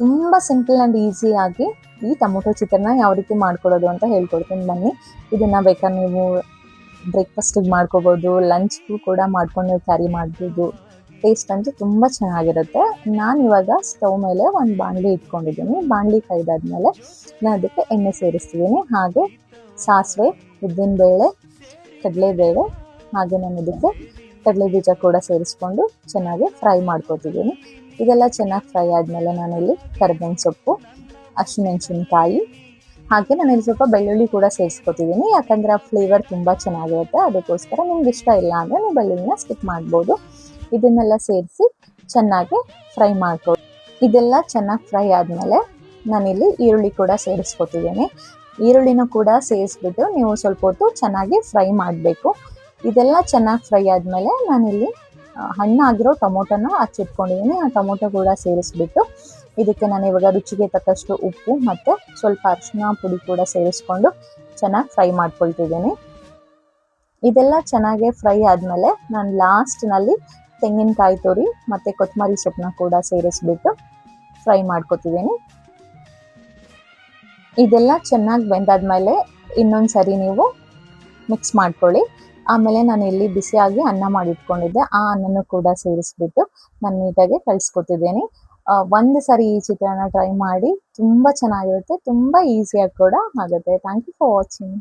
ತುಂಬ simple and ಈಸಿಯಾಗಿ ಈ ಟೊಮೊಟೊ ಚಿತ್ರಾನ್ನ ಯಾವ ರೀತಿ ಮಾಡ್ಕೊಳ್ಳೋದು ಅಂತ ಹೇಳ್ಕೊಡ್ತೀನಿ ಬನ್ನಿ. ಇದನ್ನು ಬೇಕಾದ್ರೆ ನೀವು ಬ್ರೇಕ್ಫಾಸ್ಟಿಗೆ ಮಾಡ್ಕೋಬೋದು, ಲಂಚ್ಗೂ ಕೂಡ ಮಾಡ್ಕೊಂಡು ನೀವು ಕ್ಯಾರಿ ಮಾಡ್ಬೋದು. ಟೇಸ್ಟ್ ಅಂತೂ ತುಂಬ ಚೆನ್ನಾಗಿರುತ್ತೆ. ನಾನಿವಾಗ ಸ್ಟವ್ ಮೇಲೆ ಒಂದು ಬಾಣಲಿ ಇಟ್ಕೊಂಡಿದ್ದೀನಿ. ಬಾಣಲಿ ಕಾಯ್ದಾದ್ಮೇಲೆ ನಾನು ಅದಕ್ಕೆ ಎಣ್ಣೆ ಸೇರಿಸ್ತಿದ್ದೀನಿ. ಹಾಗೆ ಸಾಸಿವೆ, ಉದ್ದಿನಬೇಳೆ, ಕಡಲೆಬೇಳೆ, ಹಾಗೆ ನಾನು ಇದಕ್ಕೆ ಕಡಲೆ ಬೀಜ ಕೂಡ ಸೇರಿಸ್ಕೊಂಡು ಚೆನ್ನಾಗಿ ಫ್ರೈ ಮಾಡ್ಕೊತಿದ್ದೀನಿ. ಇದೆಲ್ಲ ಚೆನ್ನಾಗಿ ಫ್ರೈ ಆದಮೇಲೆ ನಾನಿಲ್ಲಿ ಕರಿಬೇವಿನ ಸೊಪ್ಪು, ಹಸಿಮೆಣಸಿನ್ಕಾಯಿ, ಹಾಗೆ ನಾನಿಲ್ಲಿ ಸ್ವಲ್ಪ ಬೆಳ್ಳುಳ್ಳಿ ಕೂಡ ಸೇರಿಸ್ಕೊತಿದ್ದೀನಿ. ಯಾಕಂದರೆ ಆ ಫ್ಲೇವರ್ ತುಂಬ ಚೆನ್ನಾಗಿರುತ್ತೆ. ಅದಕ್ಕೋಸ್ಕರ ನಿಮ್ಗೆ ಇಷ್ಟ ಇಲ್ಲ ಅಂದರೆ ನೀವು ಬೆಳ್ಳುಳ್ಳಿನ ಸ್ಕಿಪ್ ಮಾಡ್ಬೋದು. ಇದನ್ನೆಲ್ಲ ಸೇರಿಸಿ ಚೆನ್ನಾಗಿ ಫ್ರೈ ಮಾಡ್ಕೊ. ಇದೆಲ್ಲ ಚೆನ್ನಾಗಿ ಫ್ರೈ ಆದಮೇಲೆ ನಾನಿಲ್ಲಿ ಈರುಳ್ಳಿ ಕೂಡ ಸೇರಿಸ್ಕೊತಿದ್ದೀನಿ. ಈರುಳ್ಳಿನೂ ಕೂಡ ಸೇರಿಸ್ಬಿಟ್ಟು ನೀವು ಸ್ವಲ್ಪ ಹೊತ್ತು ಚೆನ್ನಾಗಿ ಫ್ರೈ ಮಾಡಬೇಕು. ಇದೆಲ್ಲ ಚೆನ್ನಾಗಿ ಫ್ರೈ ಆದಮೇಲೆ ನಾನಿಲ್ಲಿ ಹಣ್ಣಾಗಿರೋ ಟೊಮೊಟೊನ ಹಚ್ಚಿಟ್ಕೊಂಡಿದ್ದೀನಿ. ಆ ಟೊಮೊಟೊ ಕೂಡ ಸೇರಿಸ್ಬಿಟ್ಟು ಇದಕ್ಕೆ ನಾನು ಇವಾಗ ರುಚಿಗೆ ತಕ್ಕಷ್ಟು ಉಪ್ಪು ಮತ್ತು ಸ್ವಲ್ಪ ಅರಿಶಿನ ಪುಡಿ ಕೂಡ ಸೇರಿಸ್ಕೊಂಡು ಚೆನ್ನಾಗಿ ಫ್ರೈ ಮಾಡ್ಕೊಳ್ತಿದ್ದೀನಿ. ಇದೆಲ್ಲ ಚೆನ್ನಾಗಿ ಫ್ರೈ ಆದಮೇಲೆ ನಾನು ಲಾಸ್ಟ್ನಲ್ಲಿ ತೆಂಗಿನಕಾಯಿ ತುರಿ ಮತ್ತು ಕೊತ್ತಂಬರಿ ಸೊಪ್ಪನ್ನ ಕೂಡ ಸೇರಿಸ್ಬಿಟ್ಟು ಫ್ರೈ ಮಾಡ್ಕೊತಿದ್ದೀನಿ. ಇದೆಲ್ಲ ಚೆನ್ನಾಗಿ ಬೆಂದಾದ್ಮೇಲೆ ಇನ್ನೊಂದು ಸರಿ ನೀವು ಮಿಕ್ಸ್ ಮಾಡ್ಕೊಳ್ಳಿ. ಆಮೇಲೆ ನಾನು ಇಲ್ಲಿ ಬಿಸಿಯಾಗಿ ಅನ್ನ ಮಾಡಿಟ್ಕೊಂಡಿದ್ದೆ, ಆ ಅನ್ನನೂ ಕೂಡ ಸೇರಿಸ್ಬಿಟ್ಟು ನಾನು ನೀಟಾಗಿ ಕಲಿಸ್ಕೊತಿದ್ದೀನಿ. ಒಂದು ಸರಿ ಈ ಚಿತ್ರಾನ್ನ ಟ್ರೈ ಮಾಡಿ, ತುಂಬ ಚೆನ್ನಾಗಿರುತ್ತೆ, ತುಂಬ ಈಸಿಯಾಗಿ ಕೂಡ ಆಗುತ್ತೆ. Thank you for watching.